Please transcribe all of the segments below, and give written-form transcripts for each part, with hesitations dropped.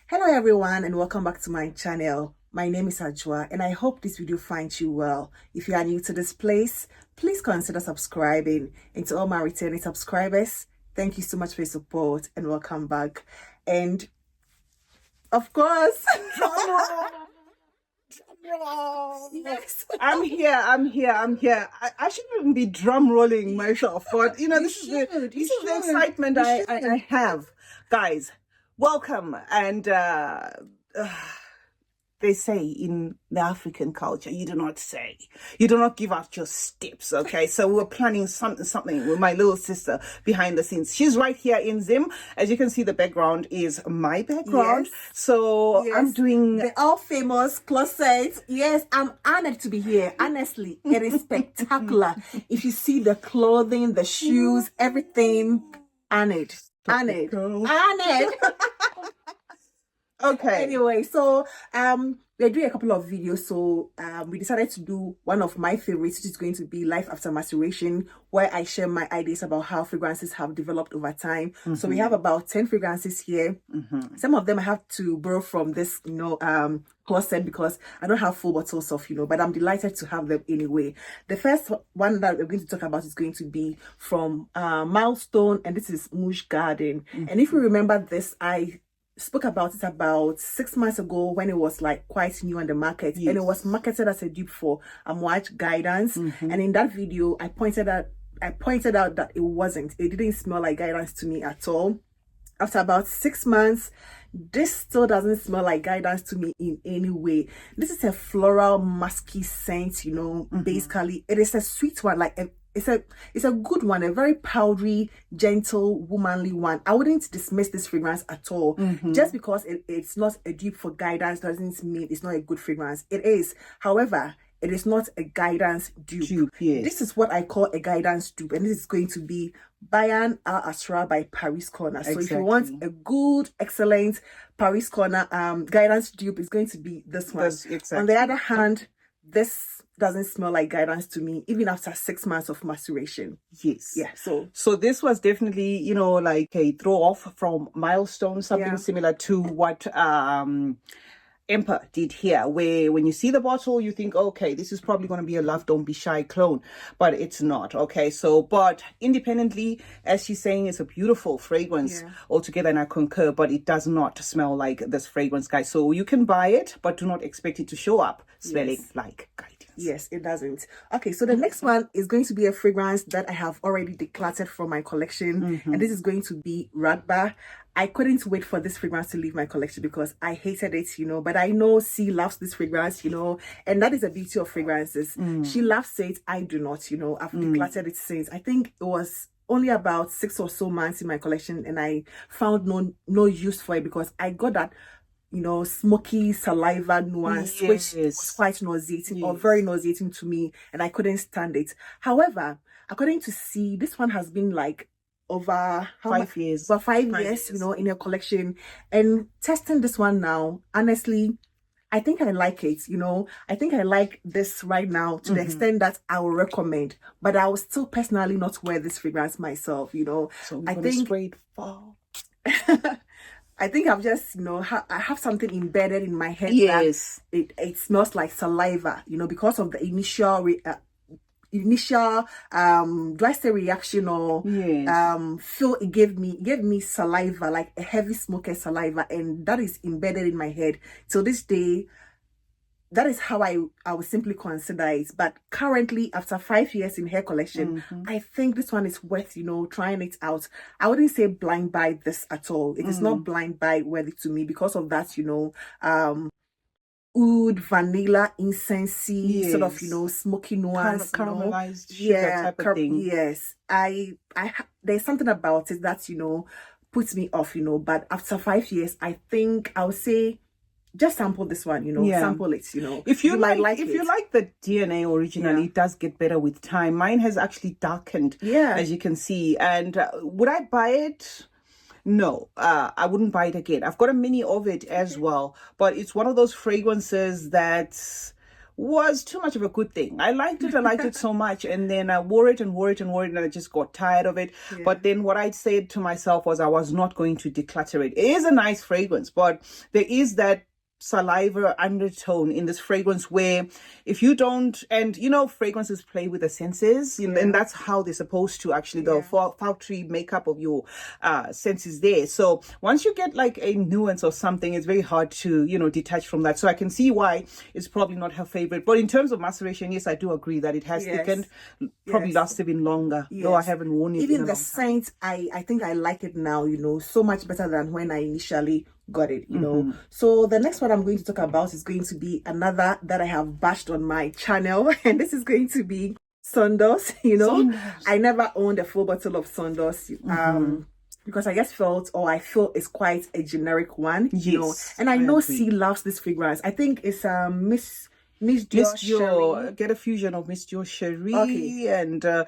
Hello everyone and welcome back to my channel. My name is Ajwaa and I hope this video finds you well. If you are new to this place, please consider subscribing. And to all my returning subscribers, thank you so much for your support and welcome back. And of course, yes. I'm here. I shouldn't be drum rolling myself, but this is the excitement I have. Guys, welcome. And they say in the African culture, you do not give out your steps, okay? So we're planning something with my little sister behind the scenes. She's right here in Zim. As you can see, the background is my background. Yes. So Yes. I'm doing the all famous closet. Yes, I'm honored to be here. Honestly, it is spectacular. If you see the clothing, the shoes, everything, honored. Okay. Anyway, so we're doing a couple of videos. So we decided to do one of my favorites, which is going to be Life After Maceration, where I share my ideas about how fragrances have developed over time. So we have about 10 fragrances here. Some of them I have to borrow from this, closet because I don't have full bottles of, but I'm delighted to have them anyway. The first one that we're going to talk about is going to be from Milestone, and this is Mouj Garden. And if you remember this, I spoke about it about 6 months ago when it was like quite new on the market. Yes. And it was marketed as a dupe for Mouj guidance. And in that video, I pointed out that it didn't smell like guidance to me at all. After about 6 months, this still doesn't smell like guidance to me in any way. This is a floral musky scent, basically. It is a sweet one, like it's a good one, a very powdery, gentle, womanly one. I wouldn't dismiss this fragrance at all. Just because it's not a dupe for guidance doesn't mean it's not a good fragrance. It is. However, it is not a guidance dupe. Yes. This is what I call a guidance dupe, and this is going to be Bayan Al Asra by Paris Corner. So if you want a good, excellent Paris Corner guidance dupe, it's going to be this one. Exactly. On the other hand, this doesn't smell like guidance to me, even after 6 months of maceration. Yes. Yeah. So this was definitely, like a throw off from Milestone, something similar to what Emperor did here, where when you see the bottle, you think, okay, this is probably going to be a Love Don't Be Shy clone, but it's not. Okay. So, but independently, as she's saying, it's a beautiful fragrance altogether, and I concur, but it does not smell like this fragrance, guys. So you can buy it, but do not expect it to show up smelling like guidance. Yes, it doesn't. Okay, so the next one is going to be a fragrance that I have already decluttered from my collection, and this is going to be Ragbah. I couldn't wait for this fragrance to leave my collection because I hated it, but I know C loves this fragrance, and that is the beauty of fragrances. She loves it, I do not, I've decluttered it since. I think it was only about 6 or so months in my collection, and I found no use for it because I got that smoky saliva nuance, which was quite nauseating or very nauseating to me, and I couldn't stand it. However, according to C, this one has been like over 5 years. Over 5 years, in your collection. And testing this one now, honestly, I think I like it, I think I like this right now to the extent that I will recommend, but I will still personally not wear this fragrance myself, So I think spray it fall. I think I've just, I have something embedded in my head. Yes. That it smells like saliva, because of the initial do I say reaction or feel it gave me saliva, like a heavy smoky saliva, and that is embedded in my head till this day. That is how I would simply consider it. But currently, after 5 years in hair collection, I think this one is worth, trying it out. I wouldn't say blind buy this at all. It is not blind buy worthy to me because of that, oud, vanilla, incensey, sort of, smoky nuance, caramelized sugar type of thing. Yes, there's something about it that puts me off, But after 5 years, I think I would say just sample this one, sample it, If you like the DNA originally, it does get better with time. Mine has actually darkened, as you can see. And would I buy it? No, I wouldn't buy it again. I've got a mini of it as well, but it's one of those fragrances that was too much of a good thing. I liked it so much, and then I wore it, and I just got tired of it. Yeah. But then what I said to myself was I was not going to declutter it. It is a nice fragrance, but there is that saliva undertone in this fragrance where if you don't, and you know, fragrances play with the senses, and that's how they're supposed to actually, the factory makeup of your senses there. So once you get like a nuance or something, it's very hard to, you know, detach from that. So I can see why it's probably not her favorite. But in terms of maceration, yes, I do agree that it can probably last even longer, though I haven't worn it even the scent. I think I like it now, you know, so much better than when I initially got it, you know. So the next one I'm going to talk about is going to be another that I have bashed on my channel, and this is going to be Sondos. You know, I never owned a full bottle of Sondos because I just felt, or I feel it's quite a generic one, you know. And I know C loves this fragrance. I think it's Miss Dior, get a fusion of Miss Dior Cherie and a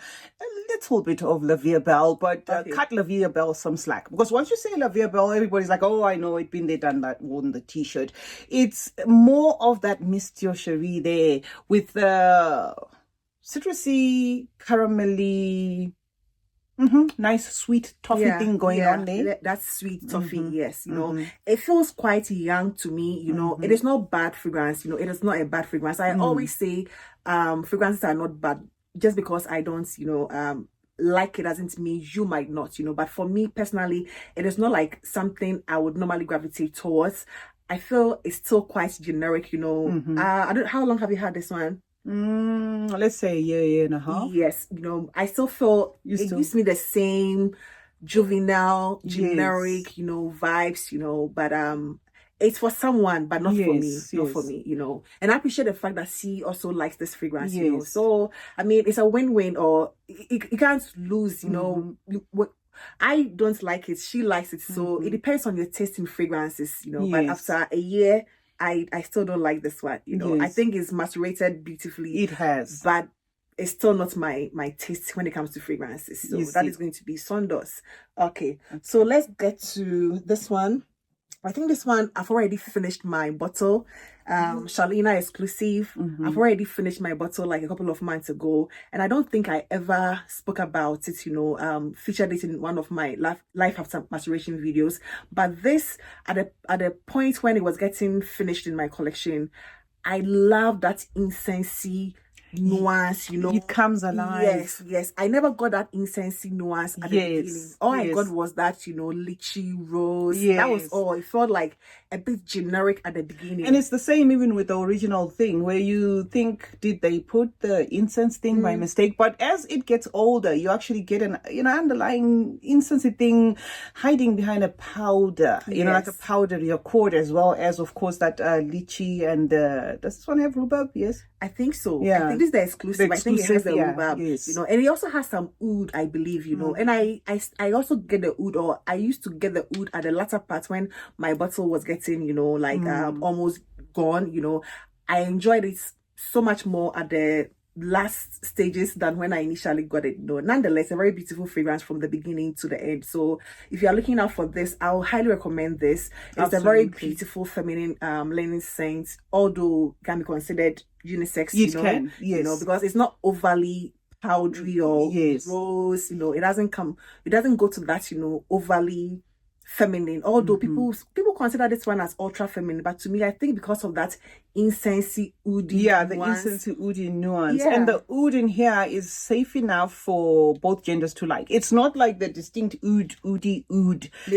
little bit of La Vie Belle, but cut La Vie Belle some slack, because once you say La Vie Belle, everybody's like, oh, I know it, been there, done that, worn the t-shirt. It's more of that Miss Dior Cherie there with the citrusy, caramelly, nice sweet toffee thing going on there. That's sweet toffee, yes. You know, it feels quite young to me. You know, it is not bad fragrance. You know, it is not a bad fragrance. I always say, fragrances are not bad. Just because I don't, you know, like it doesn't mean you might not. You know, but for me personally, it is not like something I would normally gravitate towards. I feel it's still quite generic. You know, I don't. How long have you had this one? Let's say a year and a half. Yes, you know, I still feel it gives me the same juvenile, generic, you know, vibes, you know, but it's for someone, but not for me, not for me, you know. And I appreciate the fact that she also likes this fragrance, you know. So I mean, it's a win-win, or you can't lose, you know. What I don't like it, she likes it, so it depends on your taste in fragrances, you know. But after a year, I still don't like this one, you know. I think it's macerated beautifully. It has. But it's still not my taste when it comes to fragrances. So that is going to be Sondos. Okay, so let's get to this one. I think this one, I've already finished my bottle. Shalina exclusive. I've already finished my bottle like a couple of months ago. And I don't think I ever spoke about it, you know, featured it in one of my life after maceration videos. But this, at a point when it was getting finished in my collection, I love that incensey nuance, you know. It comes alive. Yes. I never got that incensey nuance at the beginning. All I got was that, you know, lychee rose. That was all. It felt like a bit generic at the beginning. And it's the same even with the original thing, where you think, did they put the incense thing by mistake? But as it gets older, you actually get an, you know, underlying incensey thing hiding behind a powder, you know, like a powdery accord, as well as, of course, that lychee. And does this one have rhubarb? Yes, I think so. Yeah, I think this is the exclusive. I think it has the rhubarb, you know, and it also has some oud, I believe, you know. And I also get the oud, or I used to get the oud at the latter part when my bottle was getting, you know, like almost gone, you know. I enjoyed it so much more at the last stages than when I initially got it, you know. Nonetheless, a very beautiful fragrance from the beginning to the end. So if you are looking out for this, I'll highly recommend this. It's a very beautiful feminine linen scent, although it can be considered unisex, you know, because it's not overly powdery or rose, you know. It doesn't go to that, you know, overly feminine, although people consider this one as ultra feminine, but to me, I think because of that incensey oudi nuance. The incensey oudi nuance, and the oud in here is safe enough for both genders to like. It's not like the distinct oudi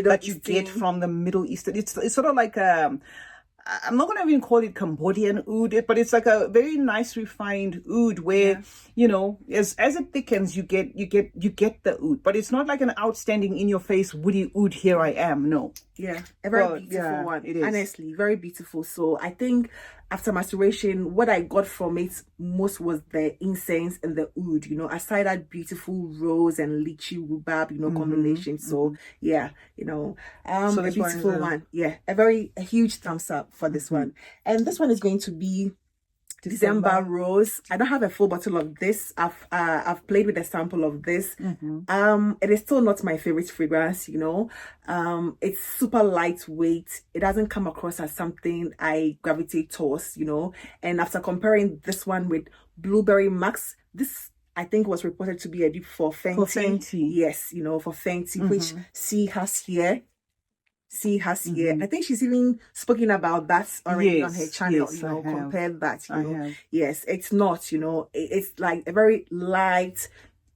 that you get from the Middle Eastern. It's sort of like I'm not gonna even call it Cambodian oud, but it's like a very nice refined oud where you know, as it thickens, you get the oud, but it's not like an outstanding in your face woody oud. Here I am. No. Yeah, a very beautiful one. It is, honestly, very beautiful. So I think after maceration, what I got from it most was the incense and the oud, you know, aside that beautiful rose and lychee rhubarb, you know, combination. So yeah, you know, so a beautiful one. Yeah, a huge thumbs up for this one. And this one is going to be December Rose. I don't have a full bottle of this. I've played with a sample of this. It is still not my favorite fragrance, you know. It's super lightweight. It doesn't come across as something I gravitate towards, you know. And after comparing this one with Blueberry Max, this I think was reported to be a dupe for Fenty. For Fenty. Yes, you know, for Fenty, which C has here. I think she's even spoken about that already on her channel, you know, compared that, you know. Yes, it's not, you know, it's like a very light,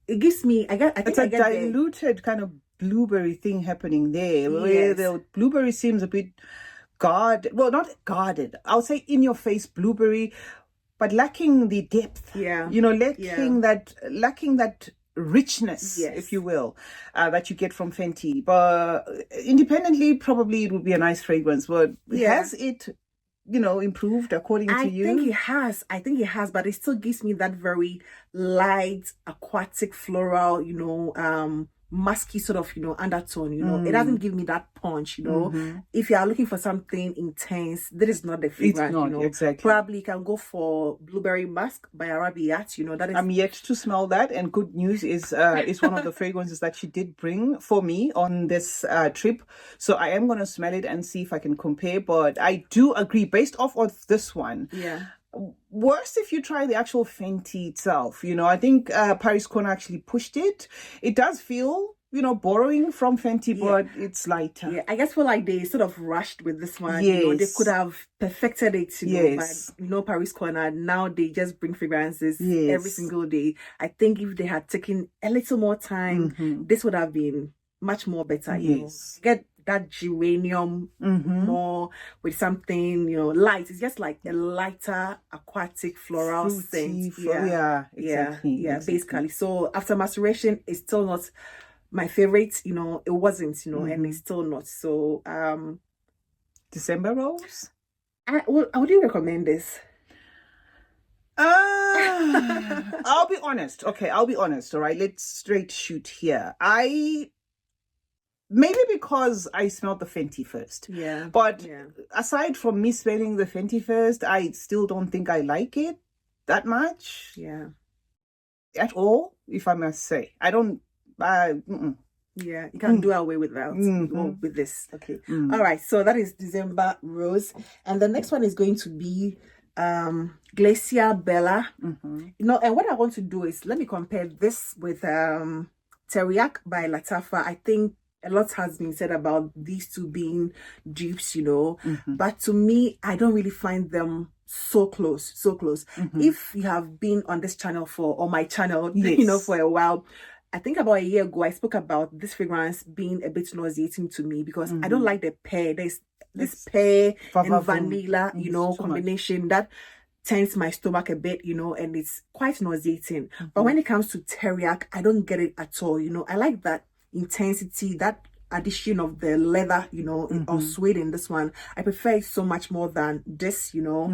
it gives me, I think it's a diluted kind of blueberry thing happening there, where the blueberry seems a bit guarded, well, not guarded, I'll say in your face blueberry, but lacking the depth, you know, lacking that richness, if you will, that you get from Fenty. But independently, probably it would be a nice fragrance. But has it, you know, improved according to you? I think it has, but it still gives me that very light, aquatic, floral, you know, musky sort of, you know, undertone, you know. It doesn't give me that punch, you know. If you are looking for something intense, that is not the fragrance, you know. Exactly. Probably you can go for Blueberry Musk by Arabiat, you know. That is, I'm yet to smell that, and good news is one of the fragrances that she did bring for me on this trip. So I am going to smell it and see if I can compare, but I do agree, based off of this one, worse if you try the actual Fenty itself, you know. I think Paris Corner actually pushed it. It does feel, you know, borrowing from Fenty, but it's lighter. Yeah, I guess feel like they sort of rushed with this one. You know, they could have perfected it, you know, but, you know, Paris Corner, now they just bring fragrances every single day. I think if they had taken a little more time, this would have been much more better, you know. Get that geranium more with something, you know, light. It's just like a lighter aquatic floral scent. Exactly. Basically. So after maceration, it's still not my favorite, you know. It wasn't, you know, and it's still not. So December Rose, I would you recommend this? I'll be honest. Okay, I'll be honest. All right, let's straight shoot here. Maybe because I smelled the Fenty first. But aside from me smelling the Fenty first, I still don't think I like it that much. At all, if I must say. I don't... you can't do away with that with this. Okay. All right, so that is December Rose. And the next one is going to be Glacier Bella. You know, and what I want to do is, let me compare this with Terak by Lattafa. I think a lot has been said about these two being dupes, you know, but to me, I don't really find them so close. If you have been on this channel or my channel, you know, for a while, I think about a year ago, I spoke about this fragrance being a bit nauseating to me because I don't like the pear. There's this pear and vanilla, you know, combination that turns my stomach a bit, you know, and it's quite nauseating. But when it comes to Terak, I don't get it at all, you know. I like that intensity, that addition of the leather, you know, or suede in this one. I prefer it so much more than this, you know.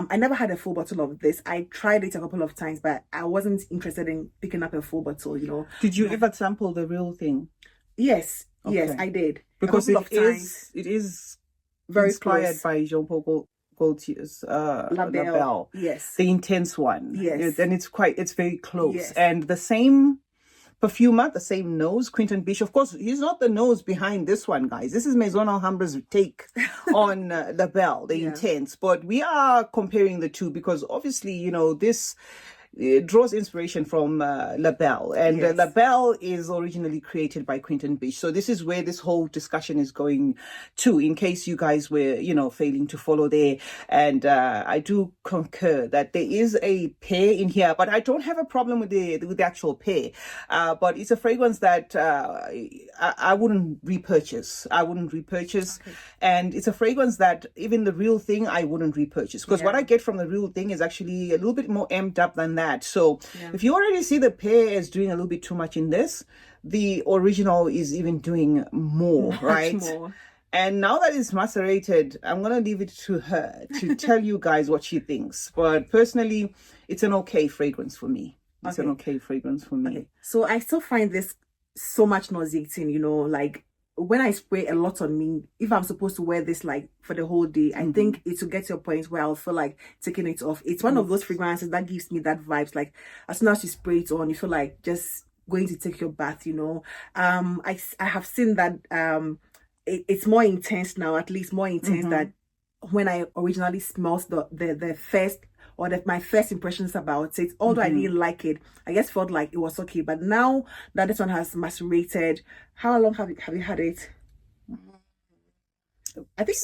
I never had a full bottle of this. I tried it a couple of times, but I wasn't interested in picking up a full bottle, you know. Did you ever sample the real thing? Yes, I did. Because it is very inspired by Jean-Paul Gaultier's Labelle. Yes. The intense one. Yes. And it's very close. And the same perfumer, the same nose, Quentin Bish. Of course, he's not the nose behind this one, guys. This is Maison Alhambra's take on Labelle, the intense. But we are comparing the two because obviously, you know, this draws inspiration from Labelle, and Labelle is originally created by Quentin Bish. So this is where this whole discussion is going to, in case you guys were, you know, failing to follow there. And I do concur that there is a pear in here, but I don't have a problem with the actual pear. But it's a fragrance that I wouldn't repurchase. And it's a fragrance that even the real thing I wouldn't repurchase, because what I get from the real thing is actually a little bit more amped up than that. So if you already see the pear is doing a little bit too much in this, the original is even doing more, right? And now that it's macerated, I'm going to leave it to her to tell you guys what she thinks. But personally, it's an okay fragrance for me. So I still find this so much nauseating, you know, like when I spray a lot on me, if I'm supposed to wear this like for the whole day, I think it will get to a point where I'll feel like taking it off. It's one of those fragrances that gives me that vibes. Like as soon as you spray it on, you feel like just going to take your bath, you know. I have seen that it's more intense now, at least more intense than when I originally smelled the first, or my first impressions about it. Although I didn't like it, I just felt like it was okay. But now that this one has macerated, how long have you had it? I think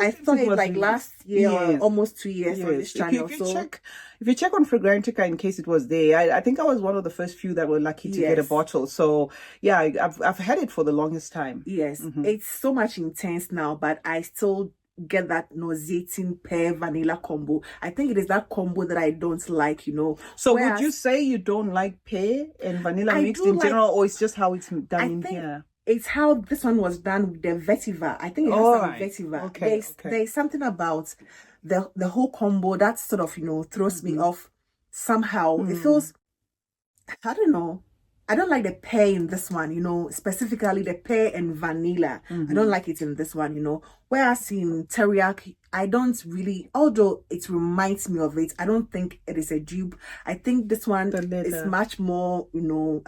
I thought it like last year or almost 2 years on this channel. If you check on Fragrantica in case it was there, I think I was one of the first few that were lucky to get a bottle. So yeah, I've had it for the longest time. Yes, it's so much intense now, but I still get that nauseating pear vanilla combo. I think it is that combo that I don't like, you know. So would you say you don't like pear and vanilla mixed in general, or it's just how it's done in here? It's how this one was done with the vetiver. I think it has some vetiver. Okay, there's something about the whole combo that sort of, you know, throws me off somehow. It feels, I don't know. I don't like the pear in this one, you know, specifically the pear and vanilla. I don't like it in this one, you know. Whereas in Terak, I don't really, although it reminds me of it, I don't think it is a dupe. I think this one is much more, you know,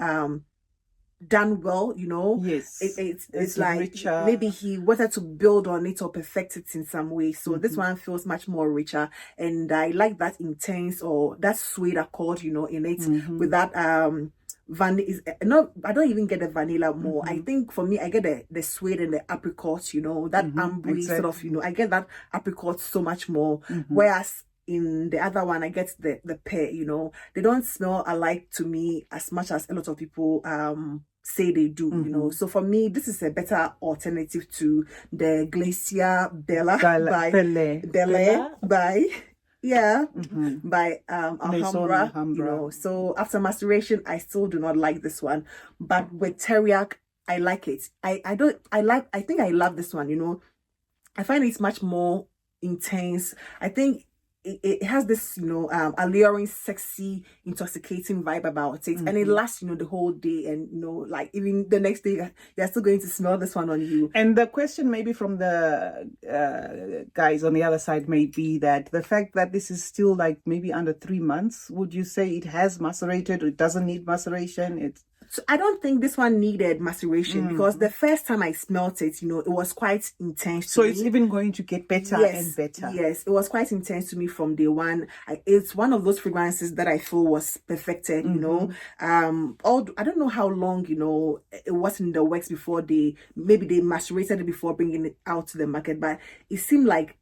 done well, you know. Yes, it's like richer. Maybe he wanted to build on it or perfect it in some way. So this one feels much more richer, and I like that intense or that suede accord, you know, in it with that I don't even get the vanilla more. I think for me, I get the suede and the apricot, you know, that ambery sort of, you know, I get that apricot so much more. Whereas in the other one, I get the pear, you know. They don't smell alike to me as much as a lot of people say they do, you know. So for me, this is a better alternative to the Glacier Bella by Alhambra, you know. So after maceration, I still do not like this one, but with Terak, I like it. I think I love this one, you know. I find it's much more intense. I think it has this, you know, alluring, sexy, intoxicating vibe about it, and it lasts, you know, the whole day, and you know, like even the next day you're still going to smell this one on you. And the question maybe from the guys on the other side may be that the fact that this is still like maybe under 3 months, would you say it has macerated or it doesn't need maceration? So I don't think this one needed maceration because the first time I smelt it, you know, it was quite intense. So it's even going to get better and better. Yes, it was quite intense to me from day one. It's one of those fragrances that I feel was perfected, you know. I don't know how long, you know, it was in the works before maybe they macerated it before bringing it out to the market, but it seemed like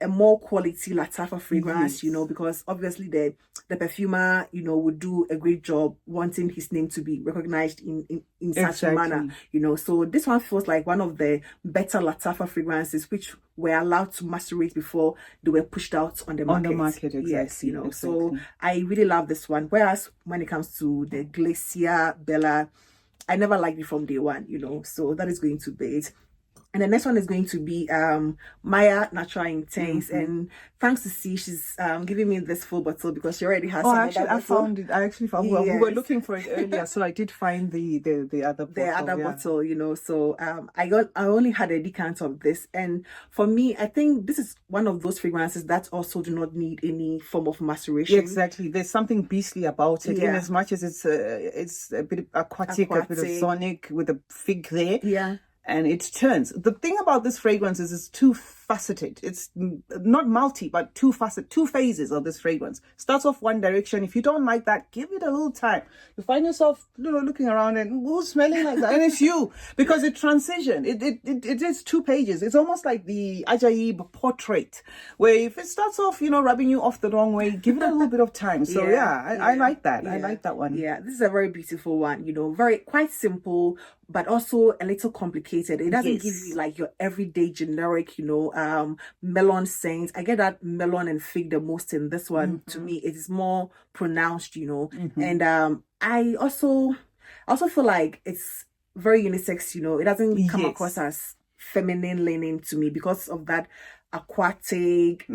a more quality Lattafa fragrance, you know, because obviously the perfumer, you know, would do a great job wanting his name to be recognized in such a manner, you know. So this one feels like one of the better Lattafa fragrances which were allowed to macerate before they were pushed out on the market. On the market, exactly. Yes, you know. So I really love this one. Whereas when it comes to the Glacier Bella, I never liked it from day one, you know. So that is going to be it. And the next one is going to be Mayar Natural Intense. And thanks to C, she's giving me this full bottle because she already has I found it. I actually found it. We were looking for it earlier, so I did find the other bottle. The other bottle, you know. So I only had a decant of this. And for me, I think this is one of those fragrances that also do not need any form of maceration. Exactly. There's something beastly about it. In as much as it's a bit aquatic, a bit of sonic with a fig there. Yeah. And it turns. The thing about this fragrance is it's two faceted. It's not multi, but two phases of this fragrance. Starts off one direction. If you don't like that, give it a little time. You find yourself, you know, looking around and who's smelling like that? And it's you, because it transition. It is 2 pages. It's almost like the Ajaib portrait, where if it starts off, you know, rubbing you off the wrong way, give it a little bit of time. So I like that. I like that one. Yeah, this is a very beautiful one. You know, quite simple, but also a little complicated. It doesn't give you like your everyday generic, you know, melon scent. I get that melon and fig the most in this one. To me, it is more pronounced, you know. And I also feel like it's very unisex, you know. It doesn't come across as feminine leaning to me because of that aquatic,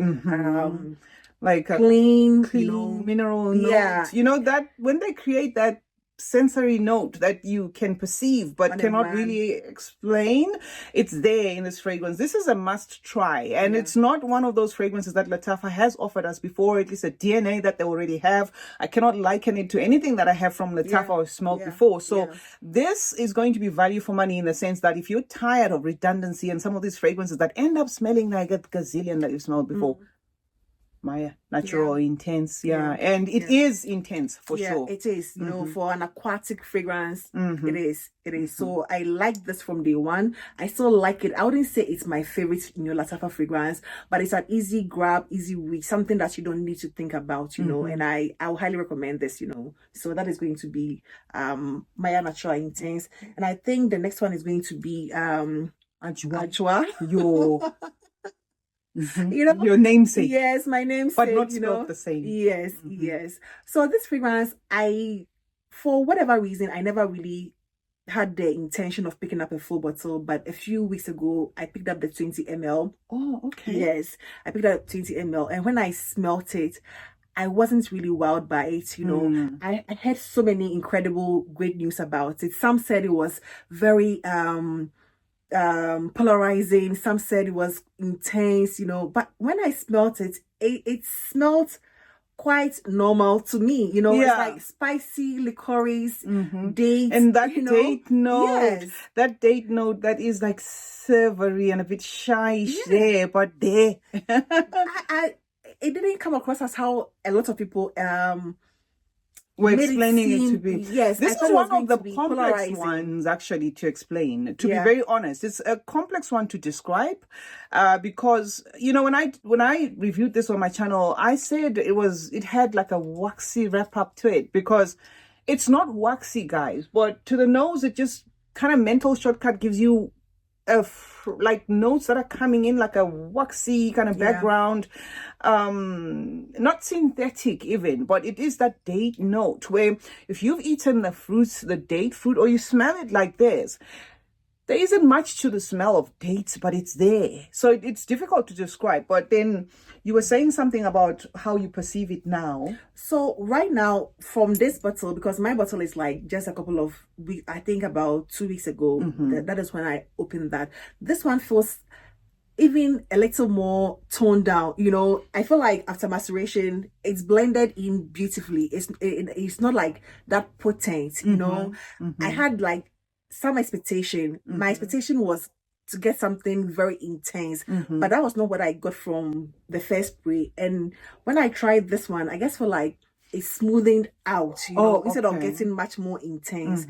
like clean, you know, mineral note. You know, that when they create that sensory note that you can perceive but cannot really explain. It's there in this fragrance. This is a must try, and it's not one of those fragrances that Lattafa has offered us before, at least a DNA that they already have. I cannot liken it to anything that I have from Lattafa or smelled before. So this is going to be value for money, in the sense that if you're tired of redundancy and some of these fragrances that end up smelling like a gazillion that you've smelled before, Mayar, natural, intense, and it is intense for sure. It is, you know, for an aquatic fragrance, it is. So I like this from day one. I still like it. I wouldn't say it's my favorite, you know, Lattafa fragrance, but it's an easy grab, easy reach, something that you don't need to think about, you know, and I would highly recommend this, you know. So that is going to be Mayar Natural Intense. And I think the next one is going to be Ajwaa. You know, your namesake. Yes, my namesake. But not spelled the same. Yes, yes. So this fragrance, for whatever reason, I never really had the intention of picking up a full bottle, but a few weeks ago, I picked up the 20 ml. Oh, okay. Yes, I picked up 20 ml, and when I smelt it, I wasn't really wowed by it, you know. I heard so many incredible, great news about it. Some said it was very polarizing, some said it was intense, you know, but when I smelt it, it smelled quite normal to me, you know. It's like spicy licorice, dates, and that date note, that date note that is like savory and a bit shy there, but there. It didn't come across as how a lot of people we're explaining it to be. Yes, this is one of the complex ones actually to explain. To be very honest, it's a complex one to describe, because you know, when I reviewed this on my channel, I said it had like a waxy wrap up to it, because it's not waxy, guys, but to the nose it just kind of mental shortcut gives you like notes that are coming in like a waxy kind of background, not synthetic even, but it is that date note where if you've eaten the fruits, the date fruit, or you smell it like this, there isn't much to the smell of dates, but it's there. So it's difficult to describe. But then you were saying something about how you perceive it now. So right now, from this bottle, because my bottle is like just a couple of weeks, I think about 2 weeks ago, that is when I opened that. This one feels even a little more toned down, you know. I feel like after maceration, it's blended in beautifully. It's not like that potent, you know. I had like some expectation. My expectation was to get something very intense, but that was not what I got from the first spray. And when I tried this one, I guess for like it's smoothing out, you know, instead of getting much more intense,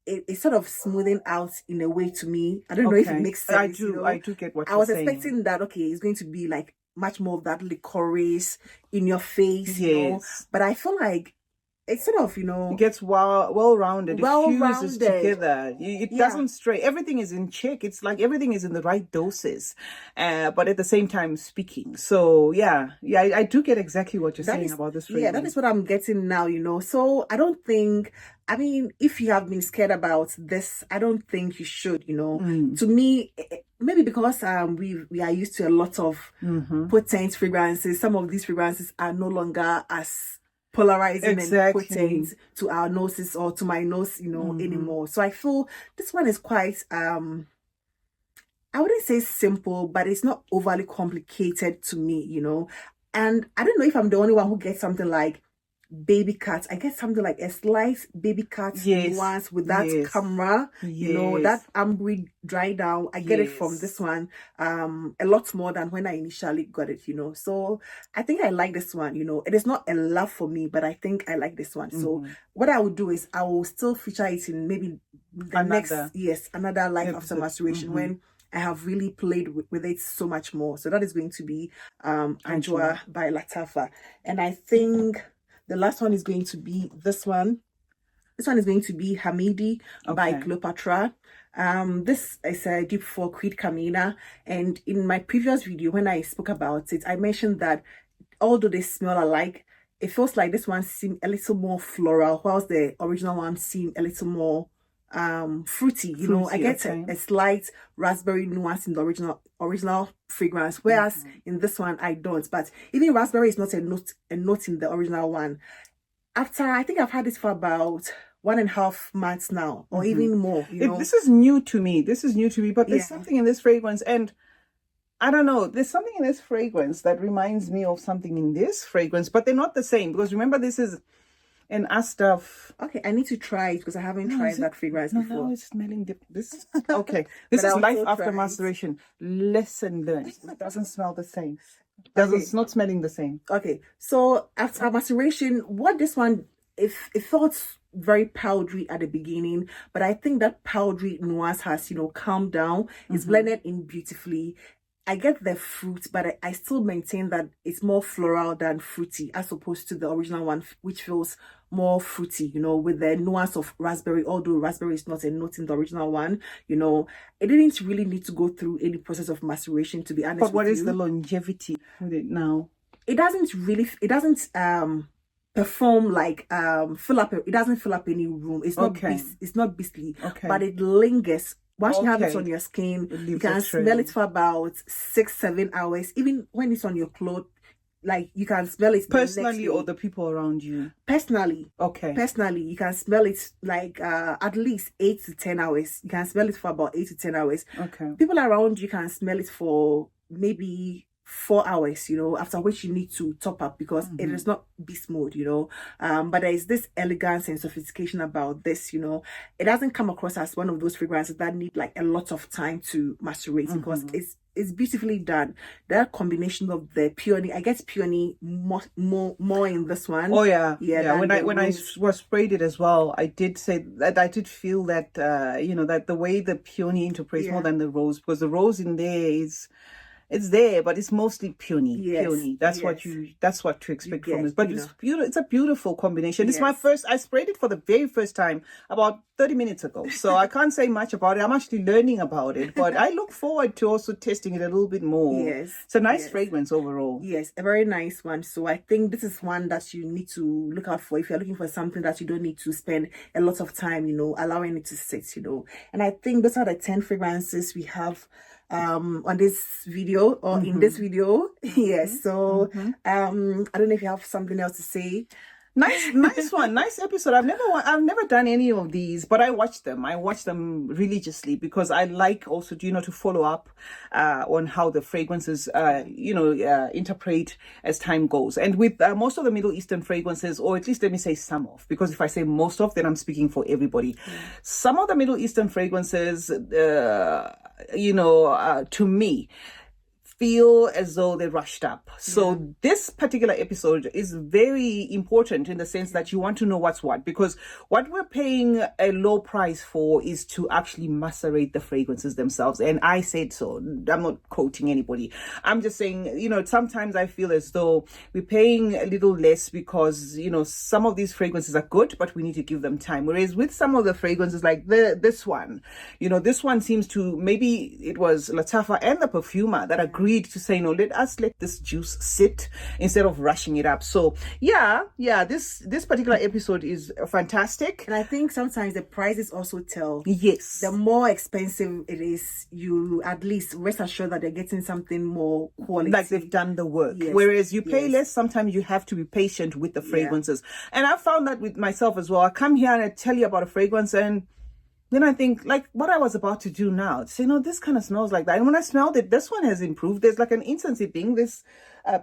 it's sort of smoothing out in a way to me. I don't know if it makes sense. I do, you know? I do get what I was expecting that, okay, it's going to be like much more of that licorice in your face, you know, but I feel like it's sort of, you know, it gets well-rounded. It fuses together. It doesn't stray. Everything is in check. It's like everything is in the right doses, but at the same time speaking. So I do get exactly what you're saying about this fragrance. Yeah, that is what I'm getting now, you know. So I don't think, I mean, if you have been scared about this, I don't think you should, you know. To me, maybe because we are used to a lot of potent fragrances. Some of these fragrances are no longer as polarizing and potent to our noses, or to my nose, you know, anymore. So I feel this one is quite I wouldn't say simple, but it's not overly complicated to me, you know. And I don't know if I'm the only one who gets something like baby cut. I get something like a slight baby cut nuance with that camera, you know, that amber dry down. I get it from this one a lot more than when I initially got it, you know. So I think I like this one, you know. It is not a love for me, but I think I like this one. So what I would do is I will still feature it in maybe the another life after maceration, when I have really played with it so much more. So that is going to be Ajwaa by Lattafa. And I think the last one is going to be this one. This one is going to be Hamidi by Cleopatra. This is a deep for Creed Camina. And in my previous video, when I spoke about it, I mentioned that although they smell alike, it feels like this one seemed a little more floral, whilst the original one seemed a little more fruity, you know. I get a slight raspberry nuance in the original fragrance, whereas in this one I don't. But even raspberry is not a note in the original one. After, I think I've had this for about 1.5 months now, or even more. You know, this is new to me. But there's something in this fragrance, and I don't know. There's something in this fragrance that reminds me of something in this fragrance, but they're not the same, because remember, this is an Astaf. Okay, I need to try it because I haven't tried that fragrance before. No, it's smelling this. Okay, this is life after maceration. Lesson learned. It doesn't smell the same. It's not smelling the same. Okay, so after maceration, what this one, it felt very powdery at the beginning, but I think that powdery nuance has, you know, calmed down. It's blended in beautifully. I get the fruit, but I still maintain that it's more floral than fruity, as opposed to the original one, which feels more fruity, you know, with the nuance of raspberry, although raspberry is not a note in the original one. You know, it didn't really need to go through any process of maceration, to be honest. But what is the longevity with it now? It doesn't perform like it doesn't fill up any room. It's not it's not beastly, but it lingers. Once you have it on your skin, you can smell it for about 6-7 hours. Even when it's on your clothes, like you can smell it personally, or the people around you. Personally, personally, you can smell it like at least 8 to 10 hours. You can smell it for about 8 to 10 hours. People around you can smell it for maybe 4 hours, you know, after which you need to top up, because it is not beast mode, you know. But there is this elegance and sophistication about this, you know. It doesn't come across as one of those fragrances that need like a lot of time to macerate, because it's beautifully done. That combination of the peony, I guess peony more in this one. Oh yeah. When I was sprayed it as well, I did say that I did feel that you know, that the way the peony interprets more than the rose, because the rose in there it's there, but it's mostly peony. Peony. That's what to expect from this. But it's beautiful. It's a beautiful combination. It's my first. I sprayed it for the very first time about 30 minutes ago, so I can't say much about it. I'm actually learning about it, but I look forward to also testing it a little bit more. It's a nice fragrance overall. Yes, a very nice one. So I think this is one that you need to look out for if you're looking for something that you don't need to spend a lot of time, you know, allowing it to sit, you know. And I think those are the 10 fragrances we have on this video, or in this video. So I don't know if you have something else to say. Nice one, nice episode. I've never done any of these, but I watch them religiously, because I like also, you know, to follow up on how the fragrances interpret as time goes. And with most of the Middle Eastern fragrances, or at least let me say some of, because if I say most of, then I'm speaking for everybody. Some of the Middle Eastern fragrances, to me, feel as though they rushed up. So this particular episode is very important in the sense that you want to know what's what, because what we're paying a low price for is to actually macerate the fragrances themselves. And I said so. I'm not quoting anybody. I'm just saying, you know, sometimes I feel as though we're paying a little less because, you know, some of these fragrances are good, but we need to give them time. Whereas with some of the fragrances like this one, you know, this one seems to, maybe it was Lattafa and the perfumer that agreed to say, no, let this juice sit instead of rushing it up. So this particular episode is fantastic. And I think sometimes the prices also tell. Yes, the more expensive it is, you at least rest assured that they're getting something more quality, like they've done the work. Whereas you pay less, sometimes you have to be patient with the fragrances. And I found that with myself as well. I come here and I tell you about a fragrance, and then I think, like what I was about to do now, to say, no, this kind of smells like that. And when I smelled it, this one has improved. There's like an incense thing. This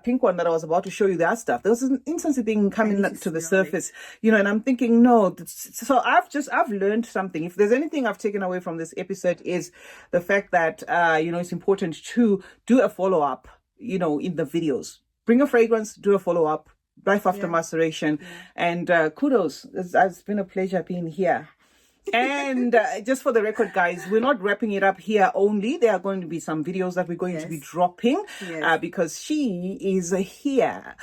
pink one that I was about to show you, that stuff. There was an incense thing coming to the surface, you know, and I'm thinking, no. So I've learned something. If there's anything I've taken away from this episode, is the fact that, it's important to do a follow-up, you know, in the videos. Bring a fragrance, do a follow-up, life after maceration. And kudos. It's been a pleasure being here. And just for the record, guys, we're not wrapping it up here only. There are going to be some videos that we're going to be dropping because she is here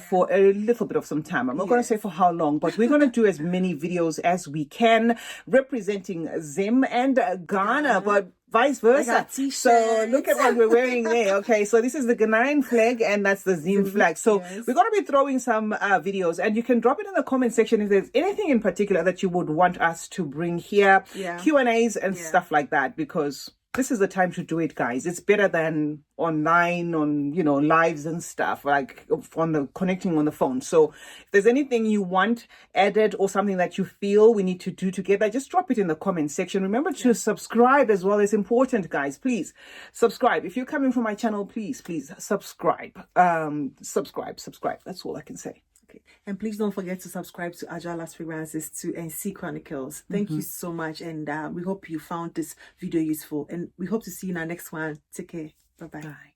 for a little bit of some time. I'm not going to say for how long, but we're going to do as many videos as we can representing Zim and Ghana, but vice versa. So look at what we're wearing there. Okay, so this is the Ghanaian flag and that's the Zim flag. So we're going to be throwing some videos, and you can drop it in the comment section if there's anything in particular that you would want us to bring here, Q&As and stuff like that, because this is the time to do it, guys. It's better than online, on, you know, lives and stuff, like on the connecting on the phone. So if there's anything you want added or something that you feel we need to do together, just drop it in the comment section. Remember to subscribe as well. It's important, guys. Please subscribe. If you're coming from my channel, please subscribe. Subscribe. That's all I can say. Okay. And please don't forget to subscribe to Ajwaa Last Fragrances too and Ceechronicles. Thank you so much. And we hope you found this video useful. And we hope to see you in our next one. Take care. Bye-bye. Bye.